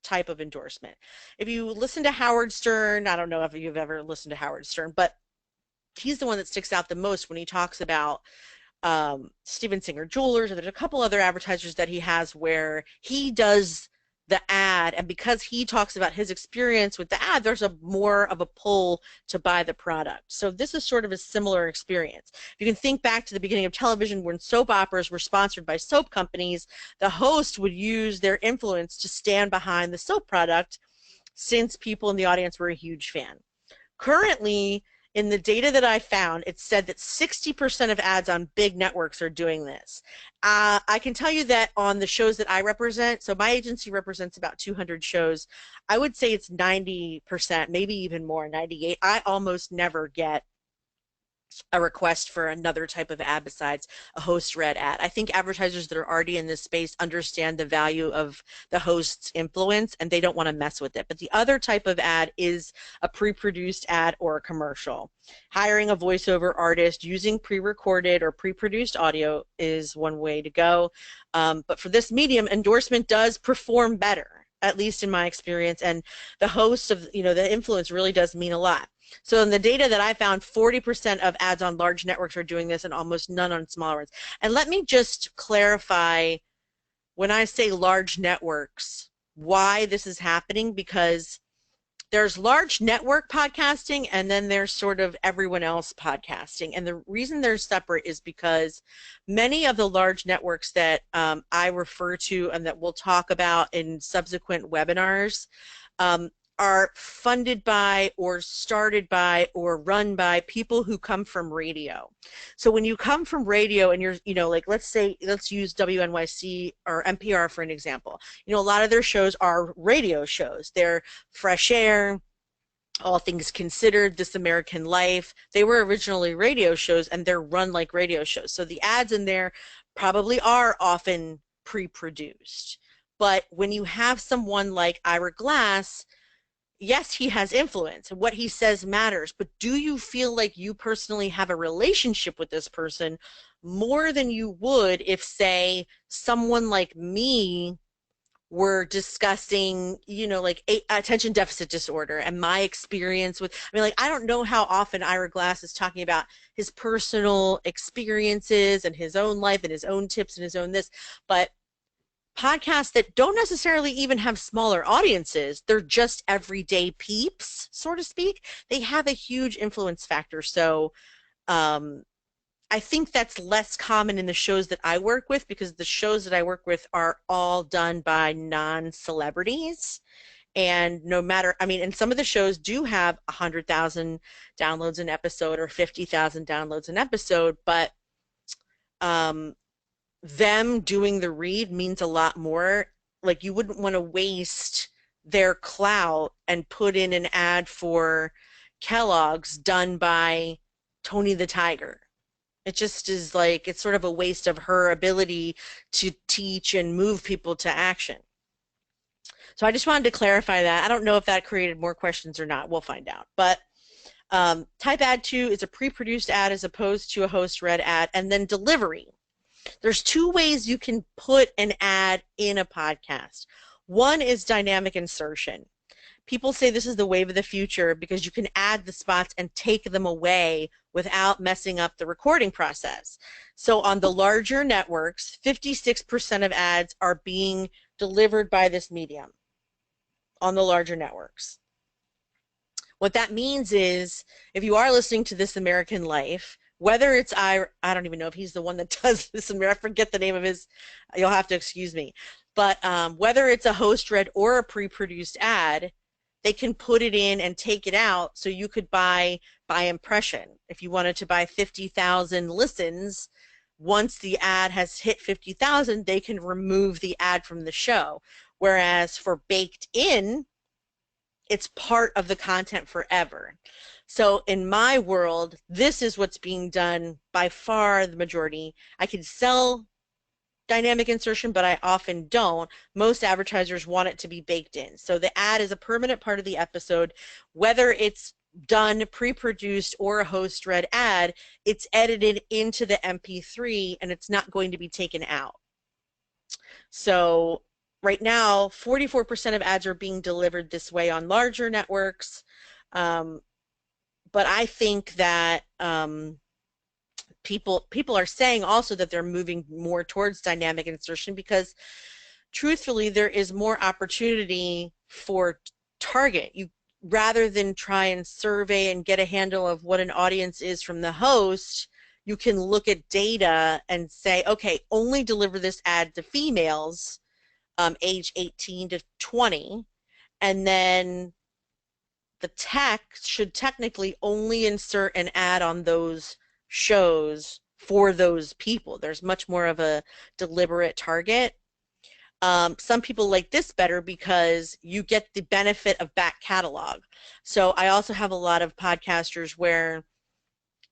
type of endorsement. If you listen to Howard Stern, I don't know if you've ever listened to Howard Stern, but he's the one that sticks out the most when he talks about Steven Singer Jewelers, and there's a couple other advertisers that he has where he does the ad, and because he talks about his experience with the ad, there's a more of a pull to buy the product. So this is sort of a similar experience. You can think back to the beginning of television when soap operas were sponsored by soap companies. The host would use their influence to stand behind the soap product since people in the audience were a huge fan. Currently, in the data that I found, it said that 60% of ads on big networks are doing this. I can tell you that on the shows that I represent, so my agency represents about 200 shows, I would say it's 90%, maybe even more, 98. I almost never get a request for another type of ad besides a host-read ad. I think advertisers that are already in this space understand the value of the host's influence and they don't want to mess with it. But the other type of ad is a pre-produced ad or a commercial. Hiring a voiceover artist using pre-recorded or pre-produced audio is one way to go. But for this medium, endorsement does perform better, at least in my experience, and the host of, the influence really does mean a lot. So in the data that I found, 40% of ads on large networks are doing this and almost none on smaller ones. And let me just clarify, when I say large networks, why this is happening, because there's large network podcasting and then there's sort of everyone else podcasting. And the reason they're separate is because many of the large networks that I refer to and that we'll talk about in subsequent webinars are funded by or started by or run by people who come from radio. So when you come from radio and you're, like let's use WNYC or NPR for an example. A lot of their shows are radio shows. They're Fresh Air, All Things Considered, This American Life. They were originally radio shows and they're run like radio shows. So the ads in there probably are often pre-produced. But when you have someone like Ira Glass, yes, he has influence and what he says matters, but do you feel like you personally have a relationship with this person more than you would if, say, someone like me were discussing, like attention deficit disorder and my experience with, I don't know how often Ira Glass is talking about his personal experiences and his own life and his own tips and his own this, but podcasts that don't necessarily even have smaller audiences, they're just everyday peeps, so to speak, they have a huge influence factor. So I think that's less common in the shows that I work with, because the shows that I work with are all done by non-celebrities. And no matter, and some of the shows do have 100,000 downloads an episode or 50,000 downloads an episode, but them doing the read means a lot more. Like, you wouldn't want to waste their clout and put in an ad for Kellogg's done by Tony the Tiger. It just is like, it's sort of a waste of her ability to teach and move people to action. So I just wanted to clarify that. I don't know if that created more questions or not. We'll find out. But type ad 2 is a pre-produced ad as opposed to a host-read ad. And then delivery. There's two ways you can put an ad in a podcast. One is dynamic insertion. People say this is the wave of the future because you can add the spots and take them away without messing up the recording process. So on the larger networks, 56% of ads are being delivered by this medium on the larger networks. What that means is, if you are listening to This American Life, whether it's I don't even know if he's the one that does this, I forget the name of his, you'll have to excuse me, but whether it's a host read or a pre-produced ad, they can put it in and take it out, so you could buy by impression. If you wanted to buy 50,000 listens, once the ad has hit 50,000, they can remove the ad from the show. Whereas for baked in, it's part of the content forever. So in my world, this is what's being done by far the majority. I can sell dynamic insertion, but I often don't. Most advertisers want it to be baked in. So the ad is a permanent part of the episode, whether it's done pre-produced or a host read ad, it's edited into the MP3 and it's not going to be taken out. So right now, 44% of ads are being delivered this way on larger networks. But I think that people are saying also that they're moving more towards dynamic insertion because truthfully there is more opportunity for target. You rather than try and survey and get a handle of what an audience is from the host, you can look at data and say, okay, only deliver this ad to females age 18 to 20, and then the tech should technically only insert an ad on those shows for those people. There's much more of a deliberate target. Some people like this better because you get the benefit of back catalog. So I also have a lot of podcasters where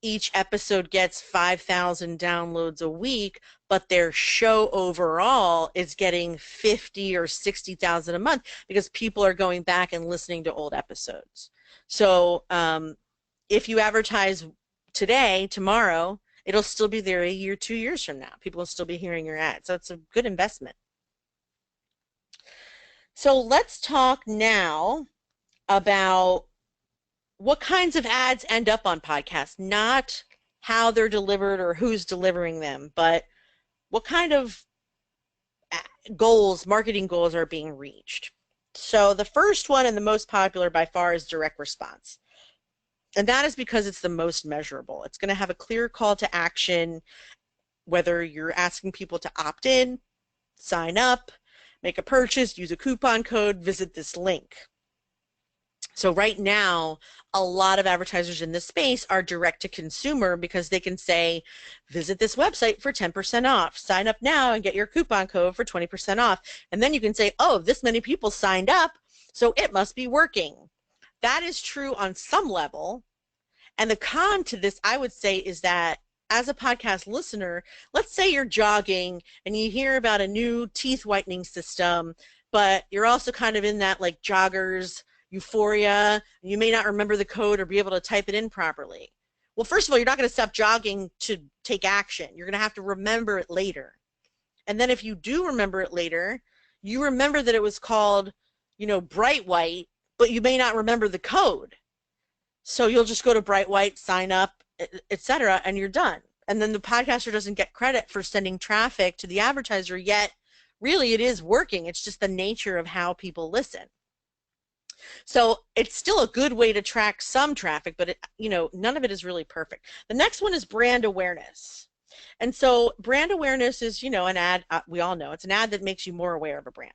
each episode gets 5,000 downloads a week, but their show overall is getting 50 or 60,000 a month because people are going back and listening to old episodes. So if you advertise today, tomorrow, it'll still be there a year, 2 years from now. People will still be hearing your ad. So it's a good investment. So let's talk now about what kinds of ads end up on podcasts, not how they're delivered or who's delivering them, but what kind of goals, marketing goals are being reached. So the first one and the most popular by far is direct response. And that is because it's the most measurable. It's going to have a clear call to action, whether you're asking people to opt in, sign up, make a purchase, use a coupon code, visit this link. So right now, a lot of advertisers in this space are direct to consumer because they can say, visit this website for 10% off, sign up now and get your coupon code for 20% off. And then you can say, oh, this many people signed up, so it must be working. That is true on some level. And the con to this, I would say, is that as a podcast listener, let's say you're jogging and you hear about a new teeth whitening system, but you're also kind of in that like joggers euphoria. You may not remember the code or be able to type it in properly. Well, first of all, you're not going to stop jogging to take action. You're going to have to remember it later. And then if you do remember it later, you remember that it was called, you know, Bright White, but you may not remember the code. So you'll just go to Bright White, sign up, etc., and you're done. And then the podcaster doesn't get credit for sending traffic to the advertiser, yet really it is working. It's just the nature of how people listen. So it's still a good way to track some traffic, but none of it is really perfect. The next one is brand awareness. And so brand awareness is, an ad, we all know, it's an ad that makes you more aware of a brand.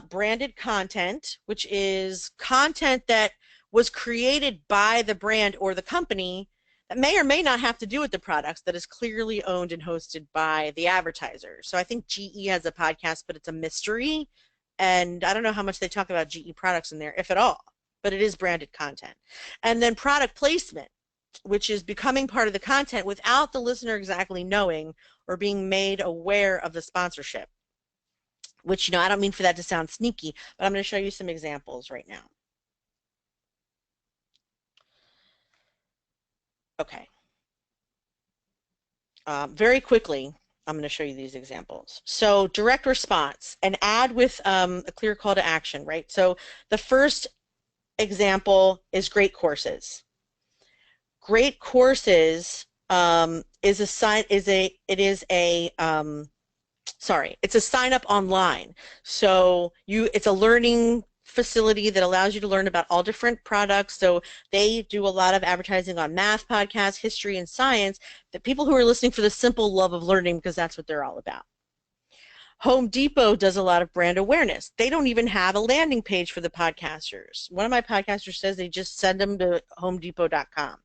Branded content, which is content that was created by the brand or the company that may or may not have to do with the products, that is clearly owned and hosted by the advertiser. So I think GE has a podcast, but it's a mystery. And I don't know how much they talk about GE products in there, if at all, but it is branded content. And then product placement, which is becoming part of the content without the listener exactly knowing or being made aware of the sponsorship, which, I don't mean for that to sound sneaky, but I'm going to show you some examples right now. Okay. Very quickly, I'm going to show you these examples. So direct response, an ad with a clear call to action, right? So the first example is Great Courses. Great Courses it's a sign up online. So it's a learning facility that allows you to learn about all different products. So they do a lot of advertising on math podcasts, history, and science, that people who are listening for the simple love of learning, because that's what they're all about. Home Depot does a lot of brand awareness. They don't even have a landing page for the podcasters. One of my podcasters says they just send them to homedepot.com.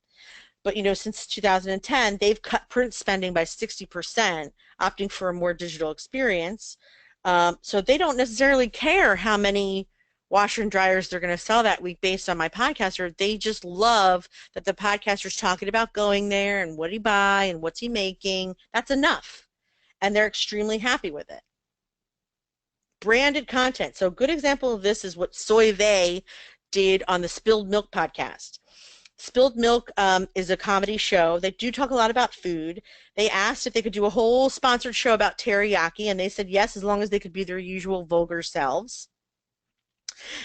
But, since 2010, they've cut print spending by 60%, opting for a more digital experience. So they don't necessarily care how many washer and dryers they're going to sell that week based on my podcaster. They just love that the podcaster's talking about going there and what he buy and what's he making. That's enough. And they're extremely happy with it. Branded content. So a good example of this is what Soy Vey did on the Spilled Milk podcast. Spilled Milk is a comedy show. They do talk a lot about food. They asked if they could do a whole sponsored show about teriyaki, and they said yes, as long as they could be their usual vulgar selves.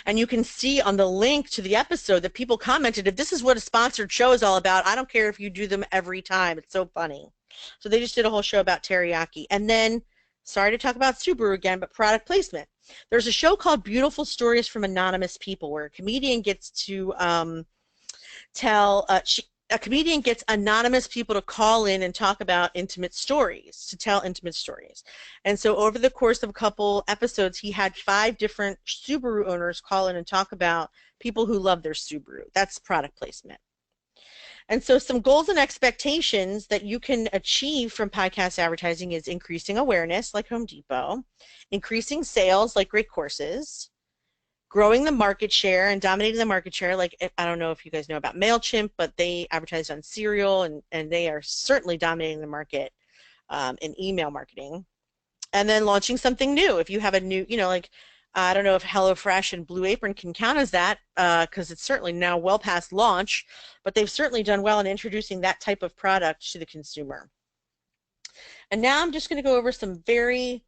And you can see on the link to the episode that people commented, if this is what a sponsored show is all about, I don't care if you do them every time. It's so funny. So they just did a whole show about teriyaki. And then, sorry to talk about Subaru again, but product placement. There's a show called Beautiful Stories from Anonymous People where a comedian gets to a comedian gets anonymous people to call in and talk about intimate stories, to tell intimate stories. And so over the course of a couple episodes, he had 5 different Subaru owners call in and talk about people who love their Subaru. That's product placement. And so some goals and expectations that you can achieve from podcast advertising is increasing awareness, like Home Depot, increasing sales, like Great Courses, growing the market share and dominating the market share, like, I don't know if you guys know about MailChimp, but they advertise on cereal, and they are certainly dominating the market in email marketing. And then launching something new. If you have a new, like, I don't know if HelloFresh and Blue Apron can count as that, because it's certainly now well past launch, but they've certainly done well in introducing that type of product to the consumer. And now I'm just going to go over some very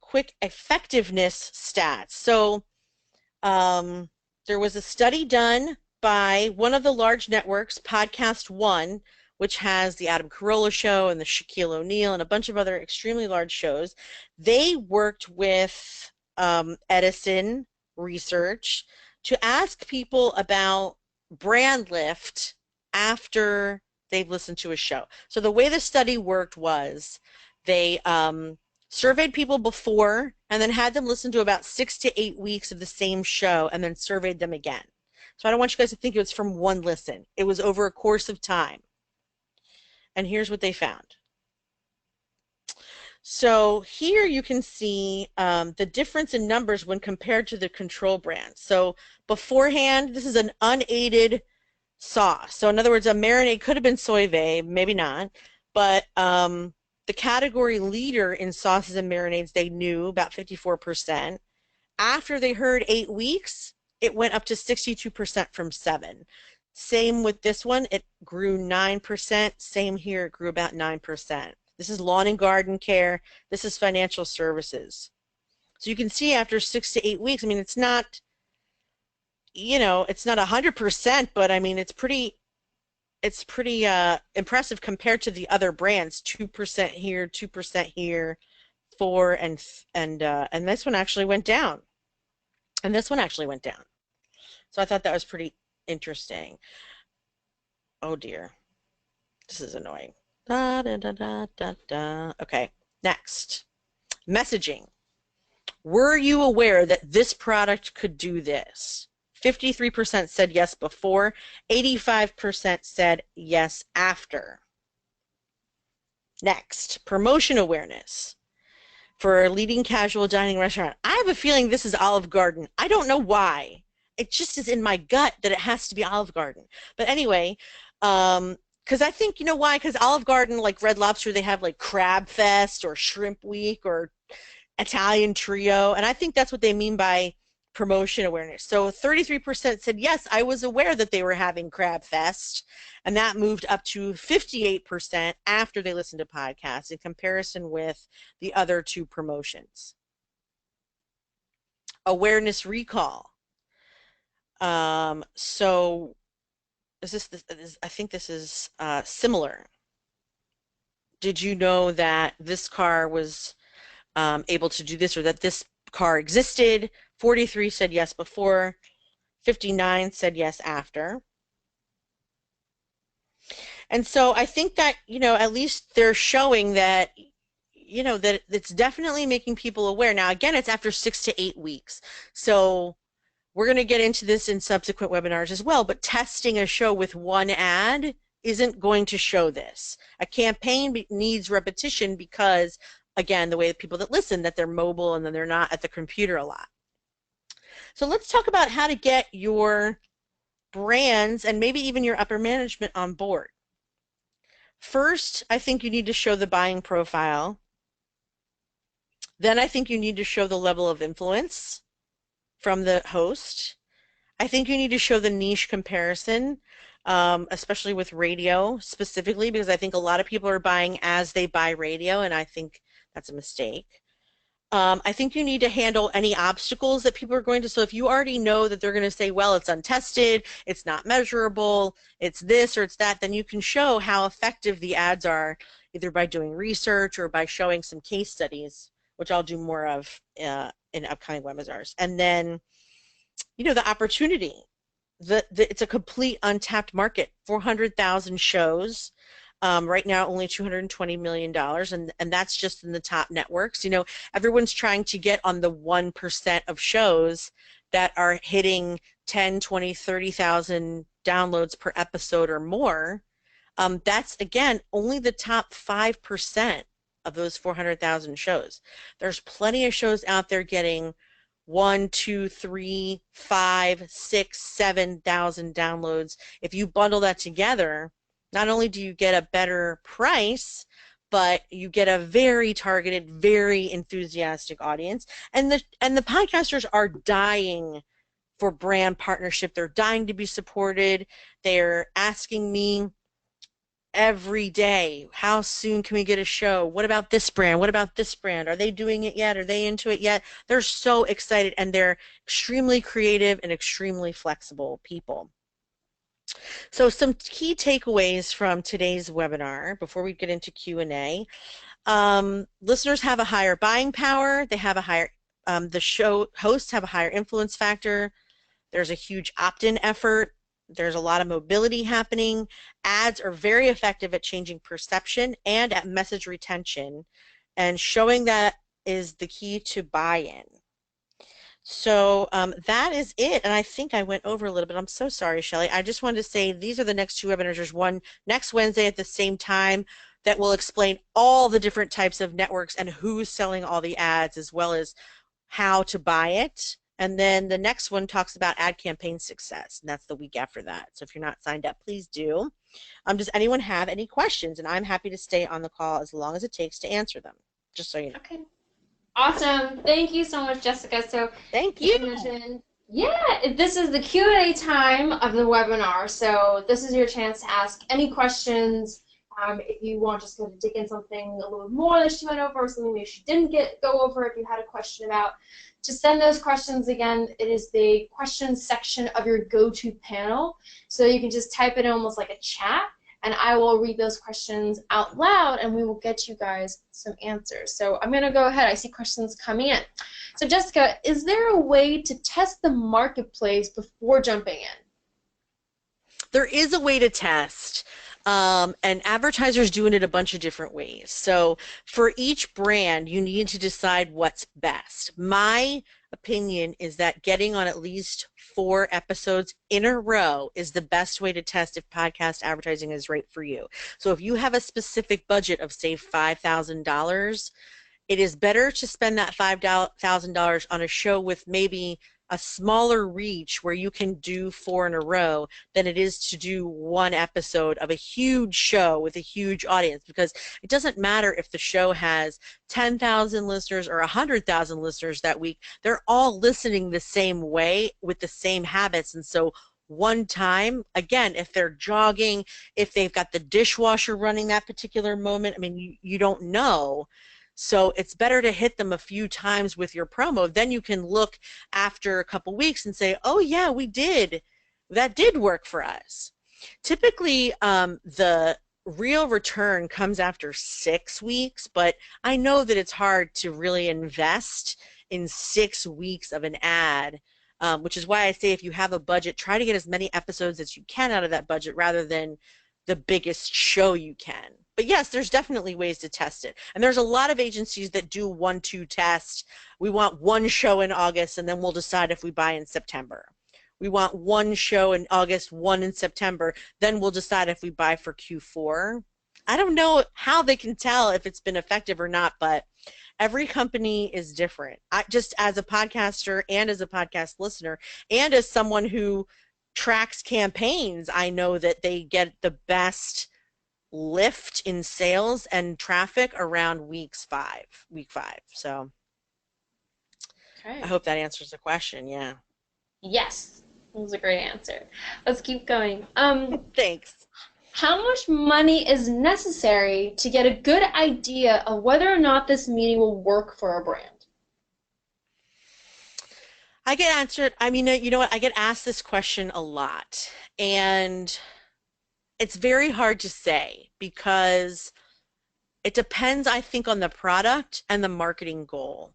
quick effectiveness stats. So there was a study done by one of the large networks, Podcast One, which has the Adam Carolla Show and the Shaquille O'Neal and a bunch of other extremely large shows. They worked with Edison Research to ask people about brand lift after they've listened to a show. So the way the study worked was they surveyed people before and then had them listen to about 6 to 8 weeks of the same show and then surveyed them again. So I don't want you guys to think it was from one listen. It was over a course of time. And here's what they found. So here you can see the difference in numbers when compared to the control brand. So beforehand, this is an unaided sauce. So in other words, a marinade could have been Soy Vey, maybe not, but the category leader in sauces and marinades, they knew about 54%. After they heard 8 weeks, it went up to 62% from 7. Same with this one, it grew 9%. Same here, it grew about 9%. This is lawn and garden care. This is financial services. So you can see after 6 to 8 weeks, I mean, it's not, it's not 100%, but I mean, it's pretty impressive compared to the other brands. 2% here, 2% here, 4, and this one actually went down. And this one actually went down. So I thought that was pretty interesting. Oh dear, this is annoying. Da, da, da, da, da, da. Okay, next, messaging. Were you aware that this product could do this? 53% said yes before, 85% said yes after. Next, promotion awareness. For a leading casual dining restaurant, I have a feeling this is Olive Garden. I don't know why. It just is in my gut that it has to be Olive Garden. But anyway, because I think, you know why? Because Olive Garden, like Red Lobster, they have like Crab Fest or Shrimp Week or Italian Trio, and I think that's what they mean by promotion awareness. So 33% said, yes, I was aware that they were having Crab Fest, and that moved up to 58% after they listened to podcasts in comparison with the other 2 promotions. Awareness recall. So I think this is similar. Did you know that this car was able to do this, or that this car existed? 43 said yes before, 59 said yes after. And so I think that, at least they're showing that, you know, that it's definitely making people aware. Now, again, it's after 6 to 8 weeks. So we're going to get into this in subsequent webinars as well, but testing a show with one ad isn't going to show this. A campaign needs repetition because, again, the way that people that listen, that they're mobile and then they're not at the computer a lot. So let's talk about how to get your brands and maybe even your upper management on board. First, I think you need to show the buying profile. Then I think you need to show the level of influence from the host. I think you need to show the niche comparison, especially with radio specifically, because I think a lot of people are buying as they buy radio, and I think that's a mistake. I think you need to handle any obstacles that people are going to, so if you already know that they're going to say, well, it's untested, it's not measurable, it's this or it's that, then you can show how effective the ads are, either by doing research or by showing some case studies, which I'll do more of in upcoming webinars. And then, you know, the opportunity. It's a complete untapped market, 400,000 shows. Right now, only $220 million, and that's just in the top networks. You know, everyone's trying to get on the 1% of shows that are hitting 10, 20, 30,000 downloads per episode or more. That's, again, only the top 5% of those 400,000 shows. There's plenty of shows out there getting 1, 2, 3, 5, 6, 7,000 downloads. If you bundle that together, not only do you get a better price, but you get a very targeted, very enthusiastic audience. And the podcasters are dying for brand partnership. They're dying to be supported. They're asking me every day, how soon can we get a show? What about this brand? What about this brand? Are they doing it yet? Are they into it yet? They're so excited, and they're extremely creative and extremely flexible people. So some key takeaways from today's webinar before we get into Q&A. Listeners have a higher buying power. They have a higher, the show hosts have a higher influence factor. There's a huge opt-in effort. There's a lot of mobility happening. Ads are very effective at changing perception and at message retention, and showing that is the key to buy-in. So that is it, and I think I went over a little bit. I'm so sorry, Shelley. I just wanted to say these are the next two webinars. There's one next Wednesday at the same time that will explain all the different types of networks and who's selling all the ads, as well as how to buy it. And then the next one talks about ad campaign success, and that's the week after that. So if you're not signed up, please do. Does anyone have any questions? And I'm happy to stay on the call as long as it takes to answer them, just so you know. Okay. Awesome. Thank you so much, Jessica. So thank you. This is the Q&A time of the webinar. So this is your chance to ask any questions. If you want just to dig in something a little more that she went over, or something maybe she didn't go over, if you had a question about, just send those questions again. It is the questions section of your go-to panel. So you can just type it in almost like a chat, and I will read those questions out loud, and we will get you guys some answers. So I'm going to go ahead. I see questions coming in. So Jessica, is there a way to test the marketplace before jumping in? There is a way to test. And advertisers do it in a bunch of different ways. So for each brand, you need to decide what's best. My opinion is that getting on at least 4 episodes in a row is the best way to test if podcast advertising is right for you. So if you have a specific budget of, say, $5,000, it is better to spend that $5,000 on a show with maybe a smaller reach where you can do 4 in a row than it is to do 1 episode of a huge show with a huge audience, because it doesn't matter if the show has 10,000 listeners or 100,000 listeners that week. They're all listening the same way with the same habits. And so one time, again, if they're jogging, if they've got the dishwasher running that particular moment, I mean, you don't know. So it's better to hit them a few times with your promo. Then you can look after a couple weeks and say, oh yeah, we did. That did work for us. Typically, the real return comes after 6 weeks, but I know that it's hard to really invest in 6 weeks of an ad, which is why I say if you have a budget, try to get as many episodes as you can out of that budget rather than the biggest show you can. But yes, there's definitely ways to test it. And there's a lot of agencies that do 1-2 test. We want one show in August, and then we'll decide if we buy in September. We want one show in August, one in September, then we'll decide if we buy for Q4. I don't know how they can tell if it's been effective or not, but every company is different. I just, as a podcaster and as a podcast listener and as someone who tracks campaigns, I know that they get the best lift in sales and traffic around week 5. So I Okay. hope that answers the question. Yeah. Yes, that was a great answer. Let's keep going. Thanks. How much money is necessary to get a good idea of whether or not this meeting will work for a brand? I get answered. I mean, you know what? I get asked this question a lot, and it's very hard to say because it depends, I think, on the product and the marketing goal.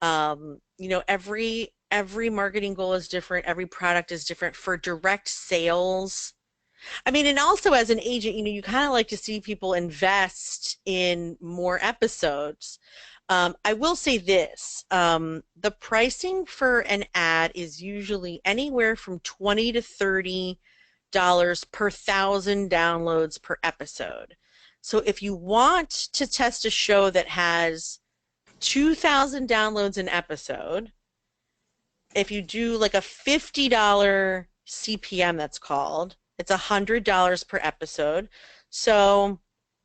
You know, every marketing goal is different. Every product is different. For direct sales, I mean, and also as an agent, you know, you kind of like to see people invest in more episodes. I will say this, the pricing for an ad is usually anywhere from $20 to $30 per 1,000 downloads per episode. So if you want to test a show that has 2,000 downloads an episode, if you do like a $50 CPM, that's called, it's $100 per episode. So,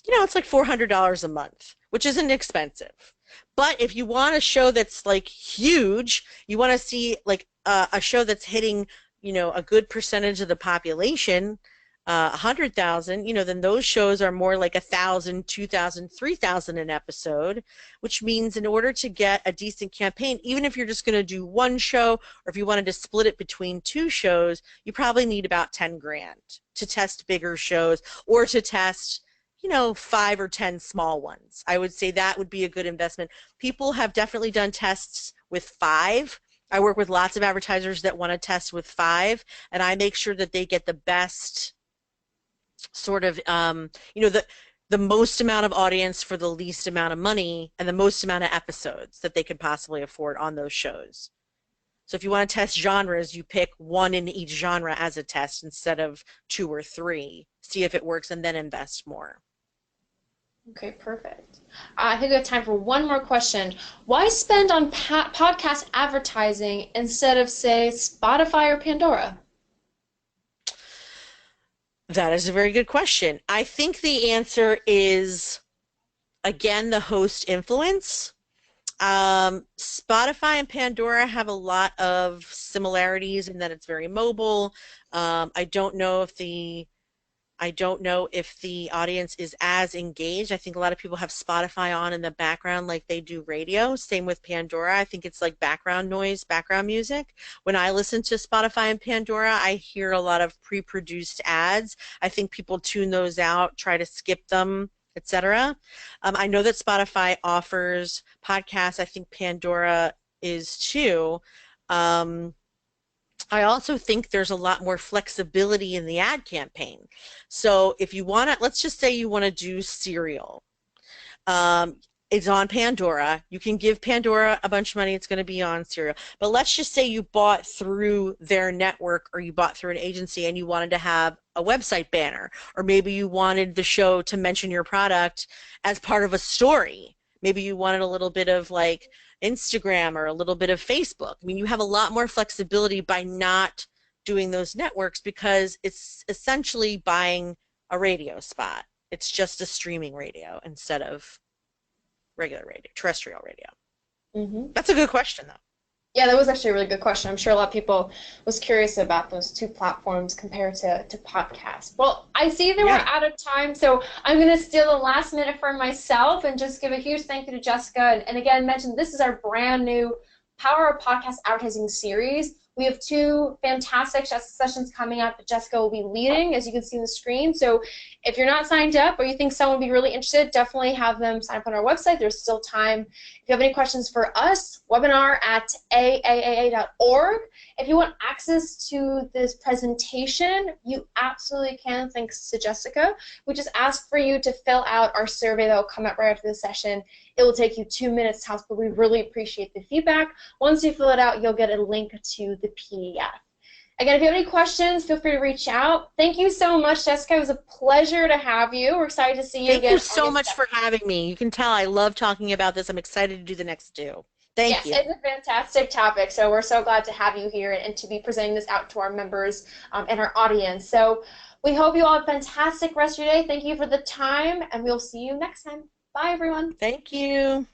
you know, it's like $400 a month, which isn't expensive. But if you want a show that's like huge, you want to see like a show that's hitting, you know, a good percentage of the population, 100,000, you know, then those shows are more like 1,000, 2,000, 3,000 an episode, which means in order to get a decent campaign, even if you're just going to do one show, or if you wanted to split it between 2 shows, you probably need about 10 grand to test bigger shows or to test, you know, 5 or 10 small ones. I would say that would be a good investment. People have definitely done tests with 5. I work with lots of advertisers that want to test with 5, and I make sure that they get the best sort of, you know, the most amount of audience for the least amount of money and the most amount of episodes that they could possibly afford on those shows. So if you want to test genres, you pick one in each genre as a test instead of 2 or 3. See if it works and then invest more. Okay, perfect. I think we have time for one more question. Why spend on podcast advertising instead of, say, Spotify or Pandora? That is a very good question. I think the answer is, again, the host influence. Spotify and Pandora have a lot of similarities in that it's very mobile. I don't know if the audience is as engaged. I think a lot of people have Spotify on in the background like they do radio. Same with Pandora. I think it's like background noise, background music. When I listen to Spotify and Pandora, I hear a lot of pre-produced ads. I think people tune those out, try to skip them, etc. I know that Spotify offers podcasts. I think Pandora is too. I also think there's a lot more flexibility in the ad campaign. So if you want to, let's just say you want to do cereal. It's on Pandora. You can give Pandora a bunch of money. It's going to be on cereal. But let's just say you bought through their network or you bought through an agency and you wanted to have a website banner, or maybe you wanted the show to mention your product as part of a story. Maybe you wanted a little bit of like Instagram or a little bit of Facebook. I mean, you have a lot more flexibility by not doing those networks because it's essentially buying a radio spot. It's just a streaming radio instead of regular radio, terrestrial radio. Mm-hmm. That's a good question, though. Yeah, that was actually a really good question. I'm sure a lot of people was curious about those 2 platforms compared to podcasts. Well, I see that we're out of time, so I'm going to steal the last minute for myself and just give a huge thank you to Jessica. And again, mention this is our brand new Power of Podcast Advertising series. We have 2 fantastic sessions coming up that Jessica will be leading, as you can see on the screen. So if you're not signed up or you think someone would be really interested, definitely have them sign up on our website. There's still time. If you have any questions for us, webinar@aaaa.org. If you want access to this presentation, you absolutely can, thanks to Jessica. We just ask for you to fill out our survey that will come up right after the session. It will take you 2 minutes tops, but we really appreciate the feedback. Once you fill it out, you'll get a link to the PDF. Again, if you have any questions, feel free to reach out. Thank you so much, Jessica. It was a pleasure to have you. We're excited to see you again. Thank you so much for having me. You can tell I love talking about this. I'm excited to do the next 2. Thank you. Yes, it's a fantastic topic, so we're so glad to have you here and to be presenting this out to our members and our audience. So we hope you all have a fantastic rest of your day. Thank you for the time, and we'll see you next time. Bye, everyone. Thank you.